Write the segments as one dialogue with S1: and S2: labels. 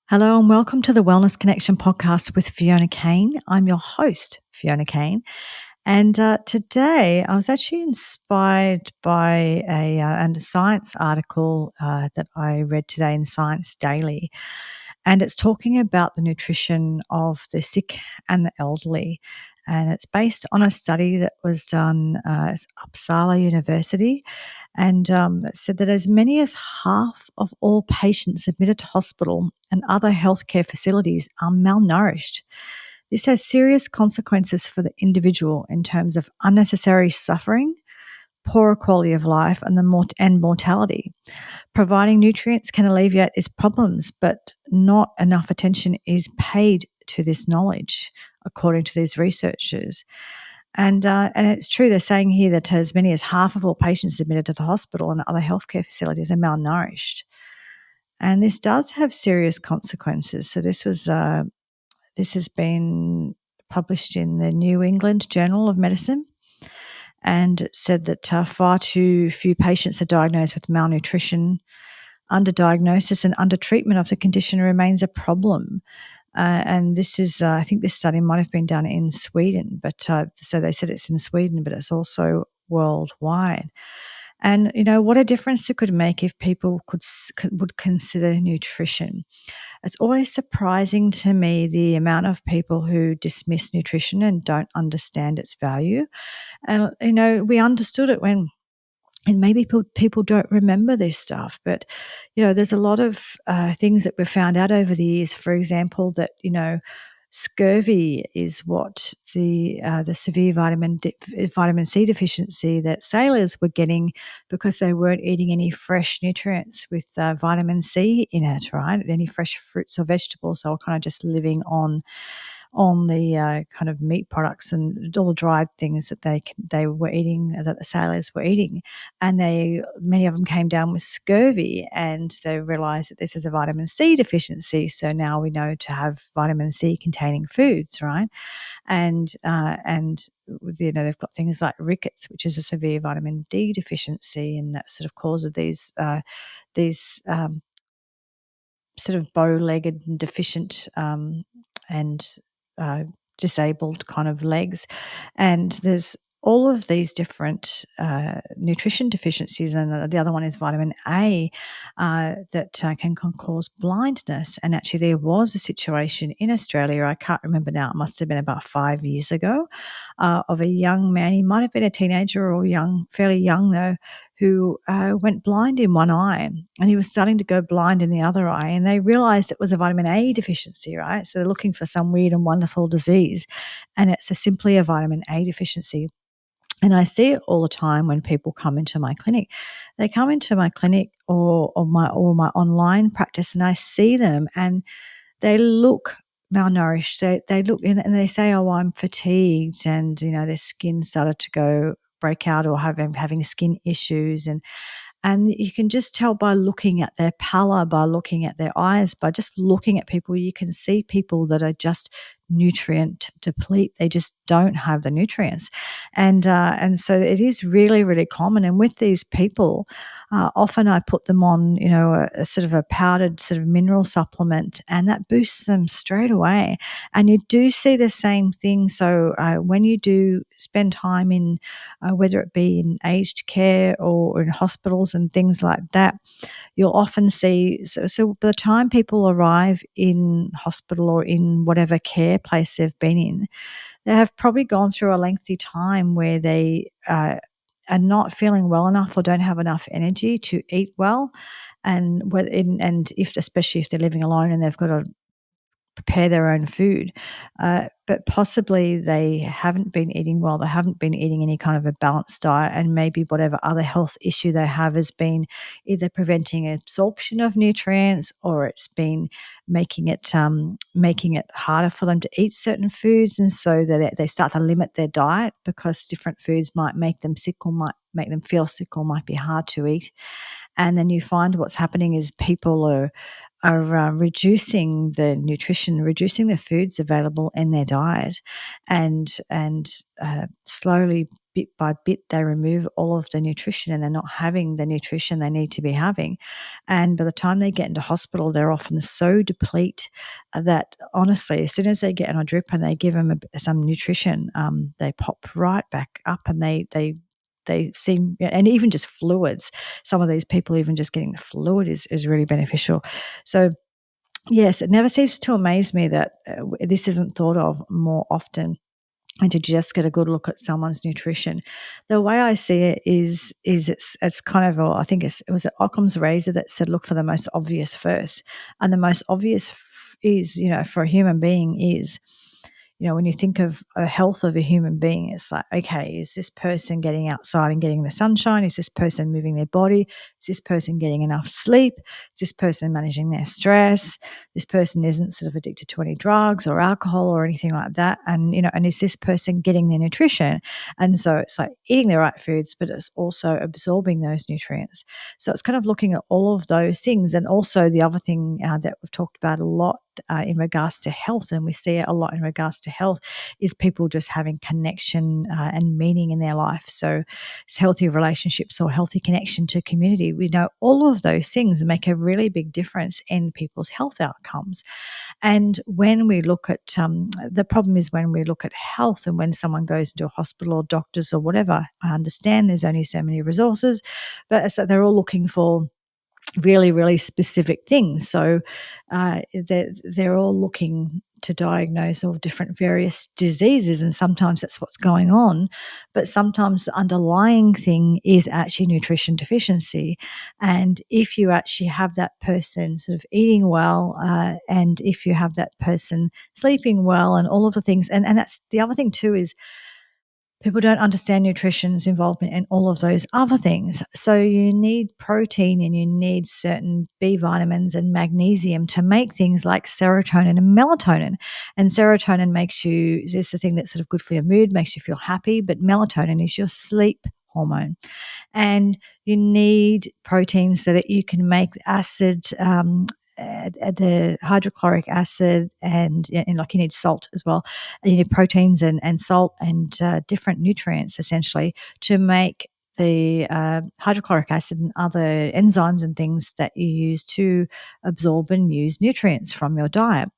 S1: Hello and welcome to the Wellness Connection podcast with Fiona Kane. I'm your host, Fiona Kane. And today I was actually inspired by a science article that I read today in Science Daily. And it's talking about the nutrition of the sick and the elderly. And it's based on a study that was done at Uppsala University. And it said that as many as half of all patients admitted to hospital and other healthcare facilities are malnourished. This has serious consequences for the individual in terms of unnecessary suffering, poorer quality of life, and mortality. Providing nutrients can alleviate these problems, but not enough attention is paid to this knowledge, according to these researchers. And it's true, they're saying here that as many as half of all patients admitted to the hospital and other healthcare facilities are malnourished. And this does have serious consequences. So this has been published in the New England Journal of Medicine, and it said that far too few patients are diagnosed with malnutrition. Underdiagnosis and undertreatment of the condition remains a problem. And this is, I think this study might have been done in Sweden, but so they said it's in Sweden, but it's also worldwide. And what a difference it could make if people would consider nutrition. It's always surprising to me the amount of people who dismiss nutrition and don't understand its value. And we understood it when. And maybe people don't remember this stuff, but there's a lot of things that we've found out over the years. For example, that scurvy is what the severe vitamin C deficiency that sailors were getting because they weren't eating any fresh nutrients with vitamin C in it, right? Any fresh fruits or vegetables. They were kind of just living on the kind of meat products and all the dried things that they were eating, that the sailors were eating, and many of them came down with scurvy, and they realised that this is a vitamin C deficiency. So now we know to have vitamin C containing foods, right? And they've got things like rickets, which is a severe vitamin D deficiency, and that sort of causes these sort of bow-legged and deficient and disabled kind of legs. And there's all of these different nutrition deficiencies, and the other one is vitamin A that can cause blindness. And actually, there was a situation in Australia, I can't remember now, it must have been about 5 years ago, of a young man, he might have been a teenager or fairly young though, who went blind in one eye, and he was starting to go blind in the other eye, and they realised it was a vitamin A deficiency, right? So they're looking for some weird and wonderful disease, and it's simply a vitamin A deficiency. And I see it all the time when people come into my clinic. They come into my clinic or my online practice, and I see them, and they look malnourished. They look and they say, "Oh, I'm fatigued," and their skin started to break out or having skin issues, and you can just tell by looking at their pallor, by looking at their eyes, by just looking at people. You can see people that are just nutrient deplete. They just don't have the nutrients. And so it is really, really common. And with these people, often I put them on, a sort of a powdered sort of mineral supplement, and that boosts them straight away. And you do see the same thing. So when you do spend time in, whether it be in aged care or in hospitals and things like that, you'll often see, so by the time people arrive in hospital or in whatever care place they've been in, they have probably gone through a lengthy time where they are not feeling well enough or don't have enough energy to eat well. And especially if they're living alone and they've got to prepare their own food, but possibly they haven't been eating well, they haven't been eating any kind of a balanced diet, and maybe whatever other health issue they have has been either preventing absorption of nutrients, or it's been making it harder for them to eat certain foods, and so that they start to limit their diet because different foods might make them sick or might make them feel sick or might be hard to eat. And then you find what's happening is people are reducing the nutrition, reducing the foods available in their diet, and slowly, bit by bit, they remove all of the nutrition, and they're not having the nutrition they need to be having. And by the time they get into hospital, they're often so deplete that honestly, as soon as they get on a drip and they give them some nutrition, they pop right back up, and they seem, and even just fluids. Some of these people, even just getting the fluid is really beneficial. So yes, it never ceases to amaze me that this isn't thought of more often, and to just get a good look at someone's nutrition. The way I see it is it's kind of, I think it was Occam's razor that said, look for the most obvious first. And the most obvious is, for a human being is, when you think of a health of a human being, it's like, okay, is this person getting outside and getting the sunshine? Is this person moving their body? Is this person getting enough sleep? Is this person managing their stress? This person isn't sort of addicted to any drugs or alcohol or anything like that. And, and is this person getting their nutrition? And so it's like eating the right foods, but it's also absorbing those nutrients. So it's kind of looking at all of those things. And also the other thing that we've talked about a lot in regards to health, and we see it a lot in regards to health, is people just having connection and meaning in their life. So it's healthy relationships or healthy connection to community. We know all of those things make a really big difference in people's health outcomes. And when we look at the problem is when we look at health, and when someone goes into a hospital or doctors or whatever, I understand there's only so many resources, but it's that they're all looking for really, really specific things. So they're all looking to diagnose all different various diseases, and sometimes that's what's going on. But sometimes the underlying thing is actually nutrition deficiency. And if you actually have that person sort of eating well, and if you have that person sleeping well, and all of the things, and that's the other thing too, is people don't understand nutrition's involvement in all of those other things. So you need protein, and you need certain B vitamins and magnesium to make things like serotonin and melatonin. And serotonin is the thing that's sort of good for your mood, makes you feel happy, but melatonin is your sleep hormone. And you need protein so that you can make acid, the hydrochloric acid, and like you need salt as well. And you need proteins and salt and different nutrients essentially to make the hydrochloric acid and other enzymes and things that you use to absorb and use nutrients from your diet.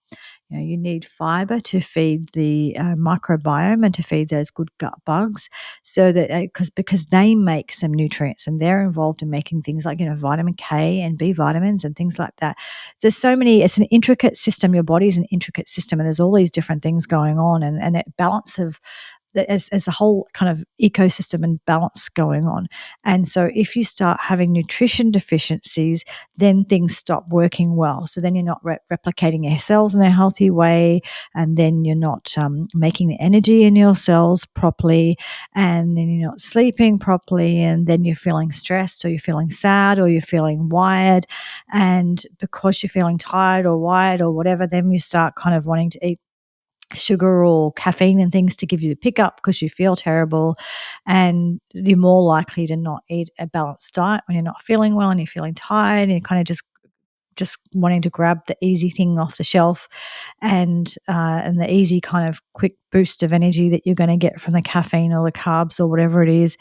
S1: You need fiber to feed the microbiome and to feed those good gut bugs, so that because they make some nutrients, and they're involved in making things like vitamin K and B vitamins and things like that. There's so many. It's an intricate system. Your body is an intricate system, and there's all these different things going on, and that balance of as a whole kind of ecosystem and balance going on. And so if you start having nutrition deficiencies, then things stop working well. So then you're not replicating your cells in a healthy way, and then you're not making the energy in your cells properly, and then you're not sleeping properly, and then you're feeling stressed, or you're feeling sad, or you're feeling wired. And because you're feeling tired or wired or whatever, then you start kind of wanting to eat sugar or caffeine and things to give you the pickup because you feel terrible, and you're more likely to not eat a balanced diet when you're not feeling well and you're feeling tired, and you're kind of just wanting to grab the easy thing off the shelf, and the easy kind of quick boost of energy that you're going to get from the caffeine or the carbs or whatever it is.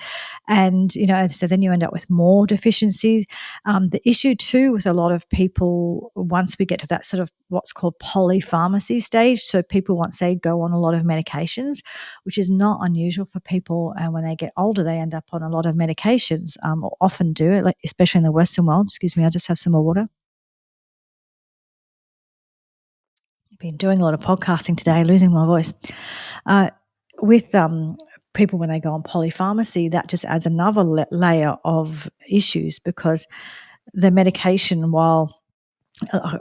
S1: And so then you end up with more deficiencies. The issue too with a lot of people, once we get to that sort of what's called polypharmacy stage, so people once they go on a lot of medications, which is not unusual for people, and when they get older they end up on a lot of medications, or often do, like especially in the Western world. Excuse me, I just have some more water. Been doing a lot of podcasting today, losing my voice. With people, when they go on polypharmacy, that just adds another layer of issues, because the medication, while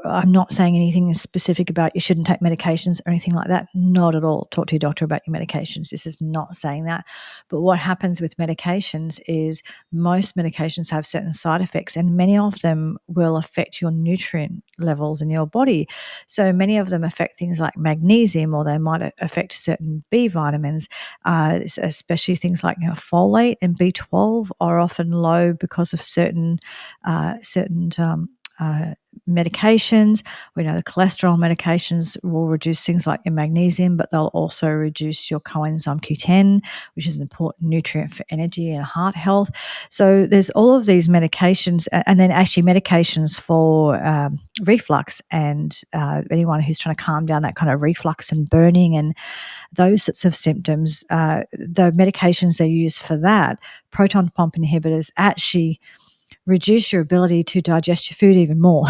S1: I'm not saying anything specific about you shouldn't take medications or anything like that. Not at all. Talk to your doctor about your medications. This is not saying that. But what happens with medications is most medications have certain side effects, and many of them will affect your nutrient levels in your body. So many of them affect things like magnesium, or they might affect certain B vitamins, especially things like folate and B12 are often low because of certain medications. We know the cholesterol medications will reduce things like your magnesium, but they'll also reduce your coenzyme Q10, which is an important nutrient for energy and heart health. So there's all of these medications, and then actually medications for reflux and anyone who's trying to calm down that kind of reflux and burning and those sorts of symptoms. The medications they use for that, proton pump inhibitors, actually reduce your ability to digest your food even more.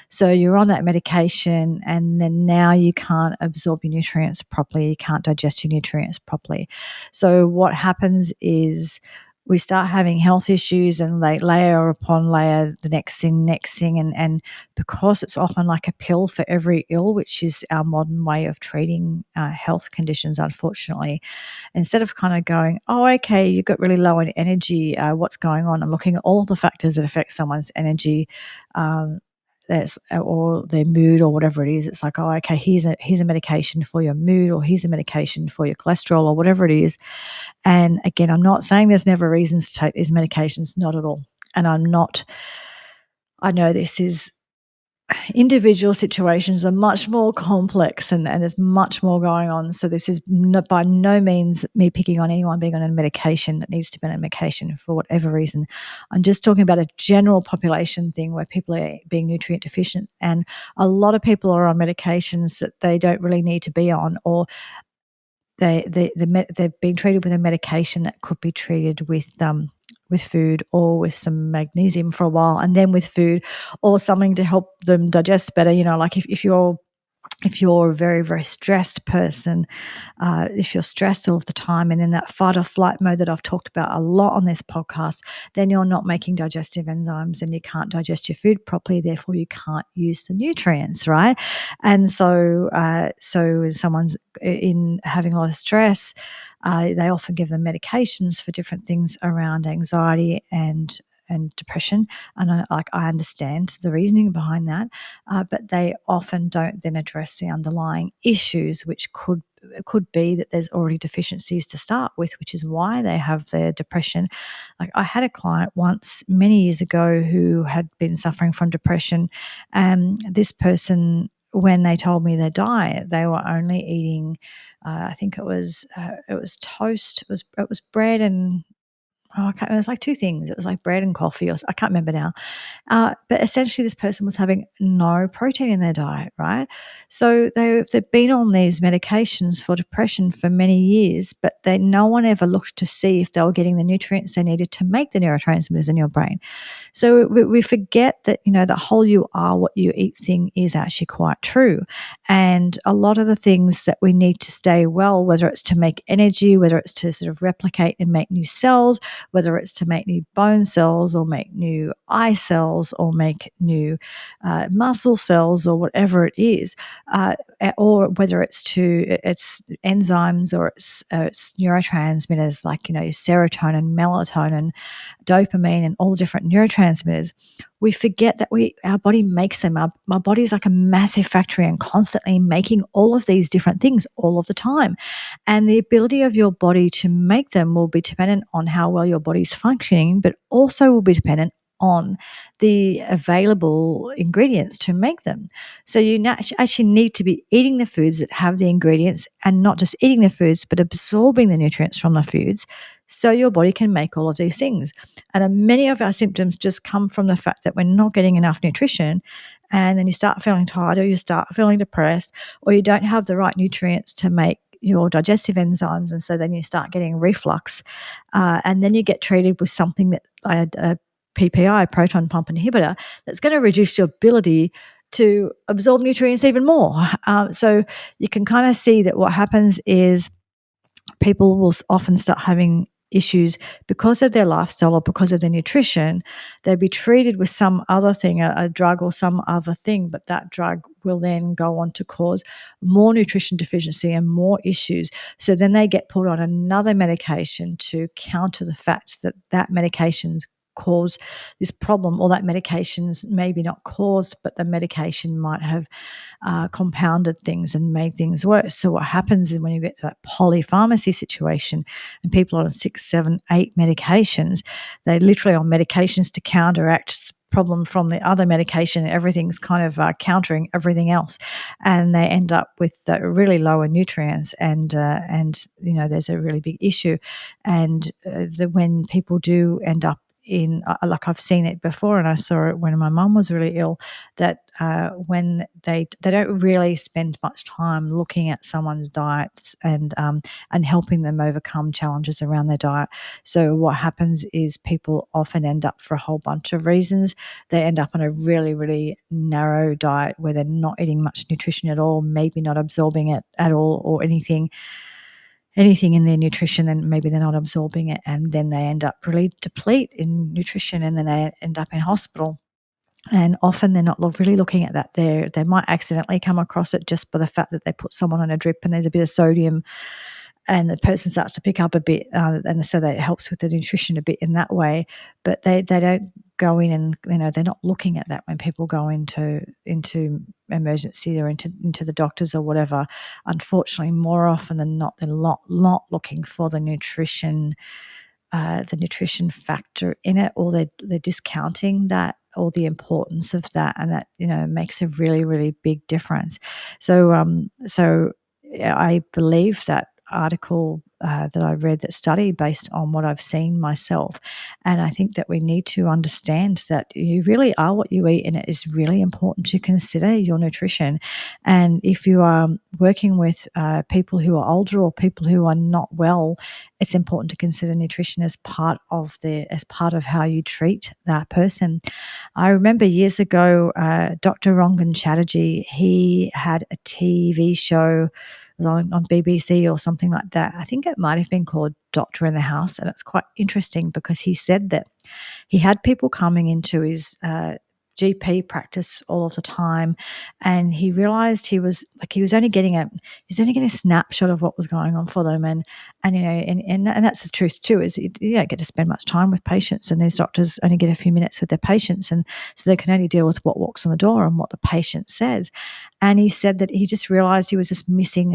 S1: So you're on that medication, and then now you can't absorb your nutrients properly, you can't digest your nutrients properly. So what happens is we start having health issues, and they layer upon layer, the next thing, and because it's often like a pill for every ill, which is our modern way of treating health conditions, unfortunately, instead of kind of going, oh, okay, you've got really low in energy, what's going on, and looking at all the factors that affect someone's energy, or their mood or whatever it is. It's like, oh, okay, here's a medication for your mood, or here's a medication for your cholesterol, or whatever it is. And again, I'm not saying there's never reasons to take these medications, not at all. And I know this is, individual situations are much more complex, and there's much more going on. So this is by no means me picking on anyone being on a medication that needs to be on a medication for whatever reason. I'm just talking about a general population thing where people are being nutrient deficient, and a lot of people are on medications that they don't really need to be on, or they've been treated with a medication that could be treated with food, or with some magnesium for a while, and then with food, or something to help them digest better. Like if you're a very, very stressed person, if you're stressed all of the time and in that fight or flight mode that I've talked about a lot on this podcast, then you're not making digestive enzymes and you can't digest your food properly. Therefore, you can't use the nutrients, right? And so when someone's in having a lot of stress, they often give them medications for different things around anxiety and depression. And I understand the reasoning behind that, but they often don't then address the underlying issues, which could be that there's already deficiencies to start with, which is why they have their depression. Like, I had a client once many years ago who had been suffering from depression, and this person, when they told me their diet, they were only eating, I think it was toast, it was bread and, it was like two things. It was like bread and coffee, or I can't remember now. But essentially, this person was having no protein in their diet, right? So they've been on these medications for depression for many years, but no one ever looked to see if they were getting the nutrients they needed to make the neurotransmitters in your brain. So we forget that, the whole you are what you eat thing is actually quite true. And a lot of the things that we need to stay well, whether it's to make energy, whether it's to sort of replicate and make new cells, whether it's to make new bone cells or make new eye cells or make new muscle cells or whatever it is, or whether it's enzymes or it's neurotransmitters like, serotonin, melatonin, dopamine, and all the different neurotransmitters. We forget that our body makes them. Our body is like a massive factory and constantly making all of these different things all of the time. And the ability of your body to make them will be dependent on how well your body's functioning, but also will be dependent on the available ingredients to make them. So you actually need to be eating the foods that have the ingredients, and not just eating the foods, but absorbing the nutrients from the foods, so your body can make all of these things. And many of our symptoms just come from the fact that we're not getting enough nutrition, and then you start feeling tired, or you start feeling depressed, or you don't have the right nutrients to make your digestive enzymes, and so then you start getting reflux, and then you get treated with something that a PPI, proton pump inhibitor, that's going to reduce your ability to absorb nutrients even more. So you can kind of see that what happens is people will often start having issues because of their lifestyle or because of their nutrition. They'll be treated with some other thing, a drug or some other thing, but that drug will then go on to cause more nutrition deficiency and more issues. So then they get put on another medication to counter the fact that medication's cause this problem, or that medication's maybe not caused, but the medication might have compounded things and made things worse. So what happens is when you get to that polypharmacy situation and people are on 6, 7, 8 medications, they're literally on medications to counteract problem from the other medication. Everything's kind of countering everything else, and they end up with really lower nutrients, and there's a really big issue. And when people do end up in, like I've seen it before, and I saw it when my mum was really ill, that when they don't really spend much time looking at someone's diets and helping them overcome challenges around their diet. So what happens is people often end up, for a whole bunch of reasons, they end up on a really, really narrow diet where they're not eating much nutrition at all, maybe not absorbing it at all, or anything in their nutrition, and maybe they're not absorbing it, and then they end up really deplete in nutrition, and then they end up in hospital. And often they're not really looking at that. They might accidentally come across it just by the fact that they put someone on a drip and there's a bit of sodium, and the person starts to pick up a bit, and so that helps with the nutrition a bit in that way. But they don't go in, and they're not looking at that when people go into emergency or into the doctors or whatever. Unfortunately, more often than not, they're not looking for the nutrition factor in it, or they're discounting that, or the importance of that, and that makes a really, really big difference. So yeah, I believe that article that I read, that study, based on what I've seen myself. And I think that we need to understand that you really are what you eat, and it is really important to consider your nutrition. And if you are working with people who are older or people who are not well, it's important to consider nutrition as part of how you treat that person. I remember years ago, Dr. Rangan Chatterjee, he had a TV show on BBC or something like that. I think it might have been called Doctor in the House, and it's quite interesting because he said that he had people coming into his GP practice all of the time, and he realized he was only getting a snapshot of what was going on for them. And that's the truth too, is you don't get to spend much time with patients, and these doctors only get a few minutes with their patients, and so they can only deal with what walks in the door and what the patient says. And he said that he just realized he was just missing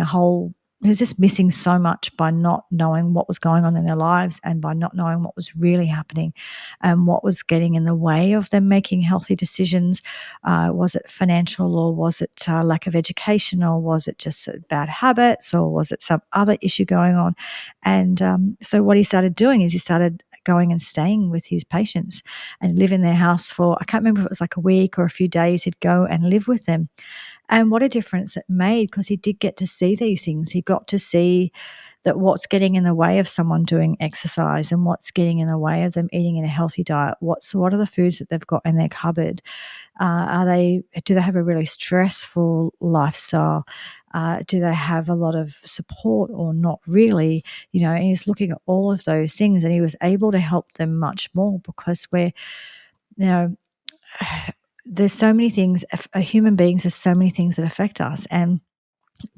S1: so much by not knowing what was going on in their lives, and by not knowing what was really happening and what was getting in the way of them making healthy decisions. Was it financial, or was it lack of education, or was it just bad habits, or was it some other issue going on? And so what he started doing is he started going and staying with his patients and live in their house for, I can't remember if it was like a week or a few days. He'd go and live with them. And what a difference it made, because he did get to see these things. He got to see that what's getting in the way of someone doing exercise, and what's getting in the way of them eating in a healthy diet. What are the foods that they've got in their cupboard? Do they have a really stressful lifestyle? Do they have a lot of support, or not really? And he's looking at all of those things, and he was able to help them much more, because you know, there's so many things, human beings, there's so many things that affect us. And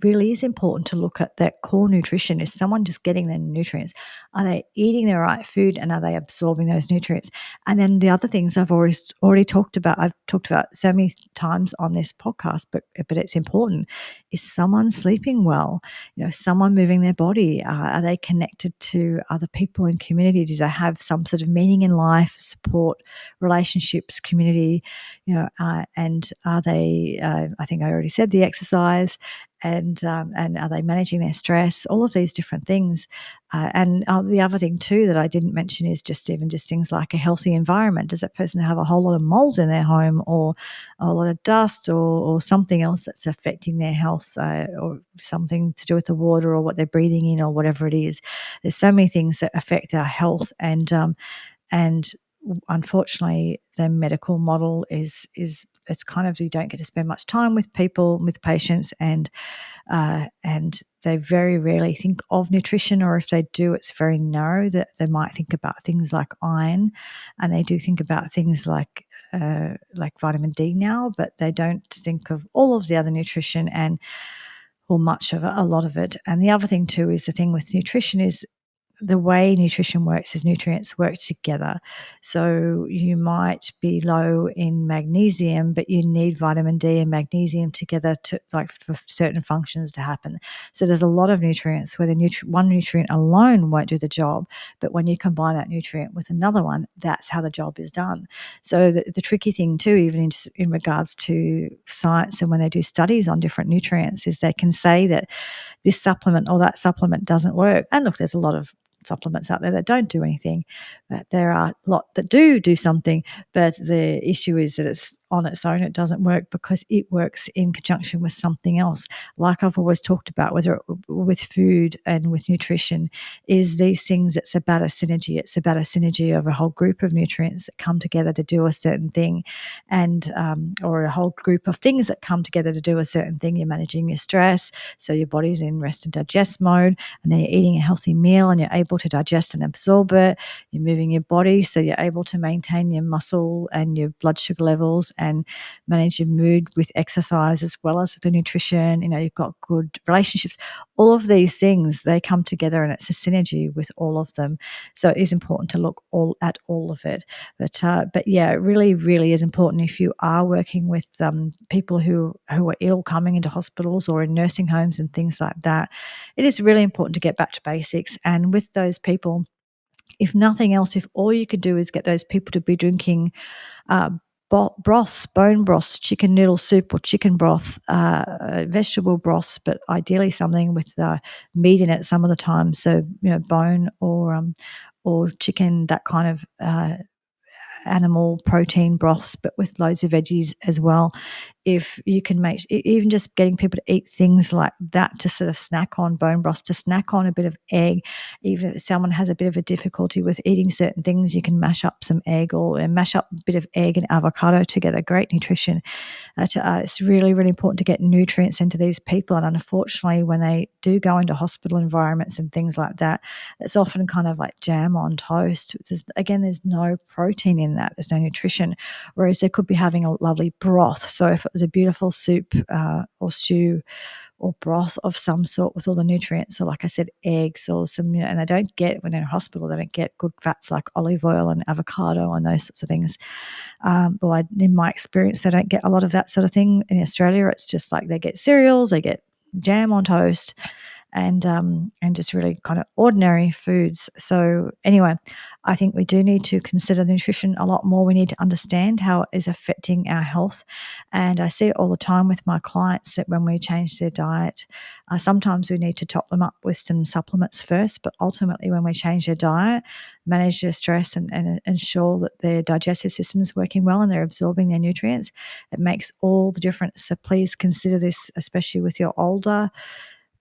S1: really is important to look at that core nutrition. Is someone just getting their nutrients? Are they eating the right food, and are they absorbing those nutrients? And then the other things I've already talked about, I've talked about so many times on this podcast, but it's important. Is someone sleeping well? Someone moving their body? Are they connected to other people in community? Do they have some sort of meaning in life, support, relationships, community? And are they? I think I already said the exercise. And are they managing their stress? All of these different things. And the other thing too that I didn't mention is just things like a healthy environment. Does that person have a whole lot of mold in their home, or a lot of dust, or something else that's affecting their health, or something to do with the water, or what they're breathing in, or whatever it is? There's so many things that affect our health, and unfortunately, the medical model is it's kind of, you don't get to spend much time with patients, and they very rarely think of nutrition, or if they do, it's very narrow. That they might think about things like iron, and they do think about things like vitamin D now, but they don't think of all of the other nutrition, or much of it, a lot of it. And the other thing too is, the thing with nutrition is, the way nutrition works is nutrients work together. So you might be low in magnesium, but you need vitamin D and magnesium together to like for certain functions to happen. So there's a lot of nutrients where one nutrient alone won't do the job, but when you combine that nutrient with another one, that's how the job is done. So the tricky thing too, even in regards to science and when they do studies on different nutrients, is they can say that this supplement or that supplement doesn't work. And look, there's a lot of supplements out there that don't do anything, but there are a lot that do something. But the issue is that it's on its own, it doesn't work because it works in conjunction with something else. Like I've always talked about, whether with food and with nutrition, is these things, it's about a synergy. It's about a synergy of a whole group of nutrients that come together to do a certain thing, and or a whole group of things that come together to do a certain thing. You're managing your stress, so your body's in rest and digest mode, and then you're eating a healthy meal and you're able to digest and absorb it. You're moving your body, so you're able to maintain your muscle and your blood sugar levels and manage your mood with exercise as well as the nutrition. You've got good relationships. All of these things, they come together and it's a synergy with all of them. So it is important to look at all of it. But yeah, it really, really is important if you are working with people who are ill, coming into hospitals or in nursing homes and things like that. It is really important to get back to basics. And with those people, if nothing else, if all you could do is get those people to be drinking uh, broths, bone broths, chicken noodle soup or chicken broth, vegetable broths, but ideally something with meat in it some of the time. So, bone or chicken, that kind of animal protein broths, but with loads of veggies as well. If you can make, even just getting people to eat things like that, to sort of snack on bone broths, to snack on a bit of egg. Even if someone has a bit of a difficulty with eating certain things, you can mash up some egg or mash up a bit of egg and avocado together. Great nutrition. It's really, really important to get nutrients into these people. And unfortunately, when they do go into hospital environments and things like that, it's often kind of like jam on toast. There's no protein in that. There's no nutrition. Whereas they could be having a lovely broth. So if it was a beautiful soup or stew or broth of some sort with all the nutrients, so like I said, eggs or some, and they don't get, when they're in hospital, they don't get good fats like olive oil and avocado and those sorts of things. In my experience, they don't get a lot of that sort of thing in Australia. It's just like they get cereals, they get jam on toast, and just really kind of ordinary foods. So anyway, I think we do need to consider nutrition a lot more. We need to understand how it is affecting our health. And I see it all the time with my clients that when we change their diet, sometimes we need to top them up with some supplements first, but ultimately when we change their diet, manage their stress and ensure that their digestive system is working well and they're absorbing their nutrients, it makes all the difference. So please consider this, especially with your older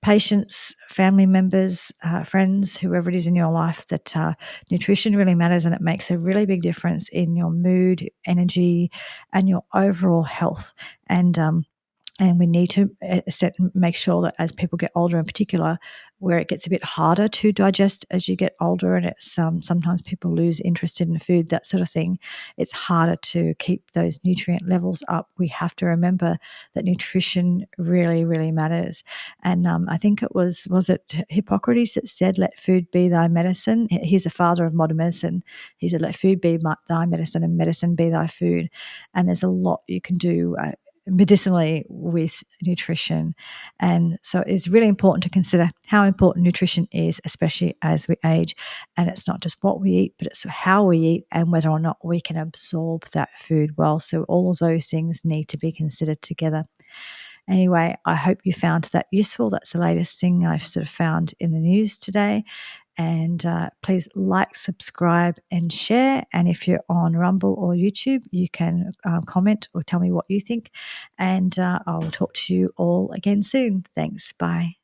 S1: patients, family members, friends, whoever it is in your life, that nutrition really matters and it makes a really big difference in your mood, energy, and your overall health. And we need to make sure that as people get older in particular, where it gets a bit harder to digest as you get older, and it's sometimes people lose interest in food, that sort of thing, it's harder to keep those nutrient levels up. We have to remember that nutrition really, really matters. And I think it was it Hippocrates that said, let food be thy medicine. He's the father of modern medicine. He said, let food be thy medicine and medicine be thy food. And there's a lot you can do medicinally with nutrition. And so it's really important to consider how important nutrition is, especially as we age. And it's not just what we eat, but it's how we eat and whether or not we can absorb that food well. So all of those things need to be considered together. Anyway, I hope you found that useful. That's the latest thing I've sort of found in the news today. And please like, subscribe, and share. And if you're on Rumble or YouTube, you can comment or tell me what you think. And I'll talk to you all again soon. Thanks. Bye.